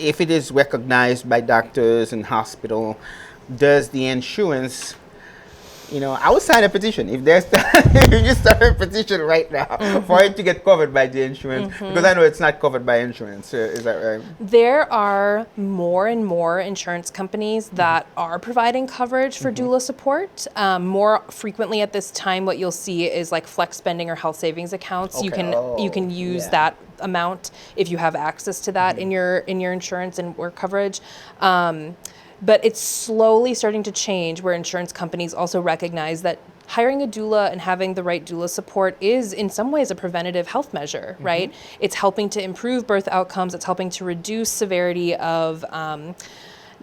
if it is recognized by doctors and hospital, does the insurance, I would sign a petition if there's if you start a petition right now for it to get covered by the insurance, because I know it's not covered by insurance. Is that right? There are more and more insurance companies that are providing coverage for doula support. More frequently at this time, what you'll see is like flex spending or health savings accounts. Okay. You can use Yeah. that amount if you have access to that in your insurance and work coverage. But it's slowly starting to change where insurance companies also recognize that hiring a doula and having the right doula support is in some ways a preventative health measure, right? It's helping to improve birth outcomes. It's helping to reduce severity of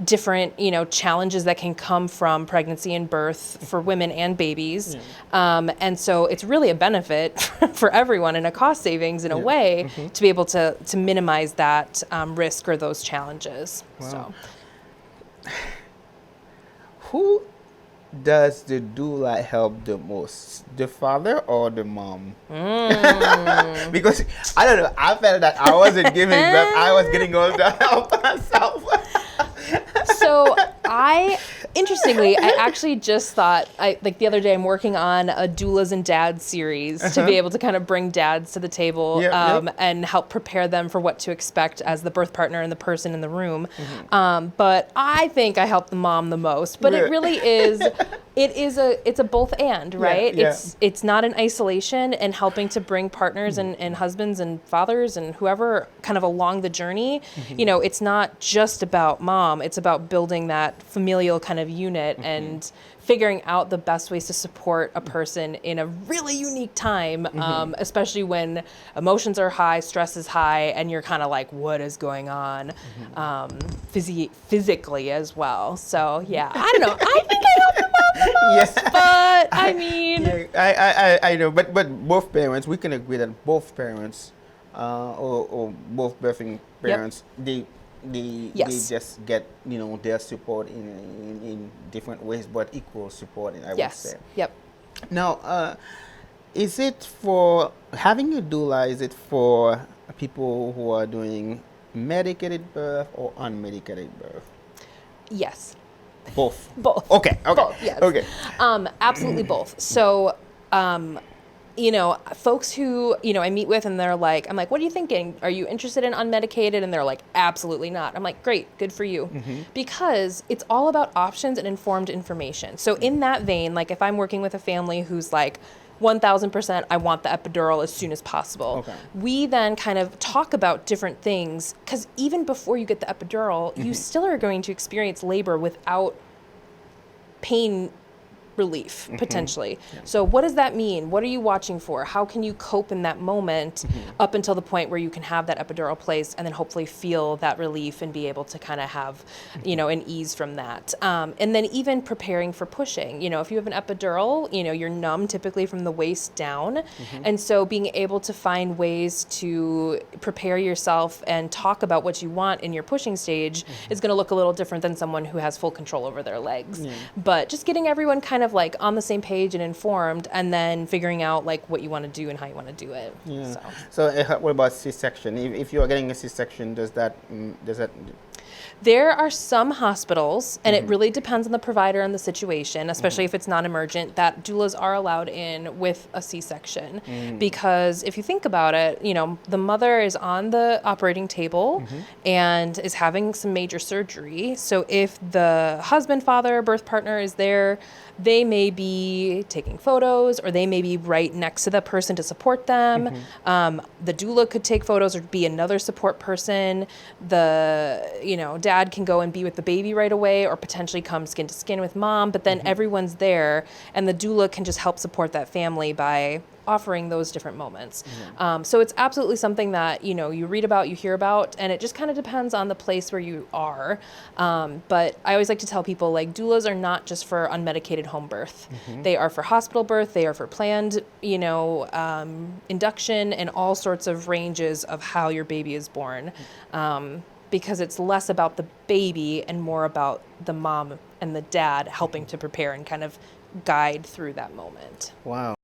different, challenges that can come from pregnancy and birth for women and babies. And so it's really a benefit for everyone and a cost savings in a way to be able to minimize that risk or those challenges. Wow. So. Who does the doula help the most, the father or the mom? Because I don't know, I felt that I wasn't giving birth, I was getting all the help myself. So interestingly, I actually just thought, the other day, I'm working on a doulas and dads series to be able to kind of bring dads to the table and help prepare them for what to expect as the birth partner and the person in the room. But I think I help the mom the most, but it really is, it's a both and, right? It's not in isolation, and helping to bring partners and husbands and fathers and whoever kind of along the journey. It's not just about mom, it's about building that familial kind of unit and figuring out the best ways to support a person in a really unique time, especially when emotions are high, stress is high, and you're kind of like, what is going on physically as well. So yeah, I don't know. I think I help them out the most, but I mean. I know, but both parents, we can agree that both parents or both birthing parents, they just get their support in different ways, but equal support, I would say. Now, is it for having a doula? Is it for people who are doing medicated birth or unmedicated birth? Yes. Both. Both. Okay. Both, yes. Okay. Absolutely both. So, folks who, I meet with and they're like, I'm like, what are you thinking? Are you interested in unmedicated? And they're like, absolutely not. I'm like, great, good for you. Because it's all about options and informed information. So in that vein, like if I'm working with a family who's like, 1000%, I want the epidural as soon as possible. We then kind of talk about different things, because even before you get the epidural, you still are going to experience labor without pain relief, potentially. So what does that mean? What are you watching for? How can you cope in that moment up until the point where you can have that epidural placed and then hopefully feel that relief and be able to kind of have, an ease from that. And then even preparing for pushing. If you have an epidural, you're numb typically from the waist down. And so being able to find ways to prepare yourself and talk about what you want in your pushing stage is going to look a little different than someone who has full control over their legs. But just getting everyone kind of like on the same page and informed, and then figuring out like what you want to do and how you want to do it. So what about C-section? If you are getting a C-section, does that There are some hospitals, and it really depends on the provider and the situation, especially if it's non-emergent, that doulas are allowed in with a C-section. Because if you think about it, the mother is on the operating table and is having some major surgery. So if the husband, father, birth partner is there, they may be taking photos, or they may be right next to the person to support them. The doula could take photos or be another support person. The, dad can go and be with the baby right away, or potentially come skin to skin with mom, but then everyone's there, and the doula can just help support that family by offering those different moments. So it's absolutely something that, you read about, you hear about, and it just kind of depends on the place where you are. But I always like to tell people, like, doulas are not just for unmedicated home birth. They are for hospital birth. They are for planned, induction, and all sorts of ranges of how your baby is born. Because it's less about the baby and more about the mom and the dad helping to prepare and kind of guide through that moment. Wow.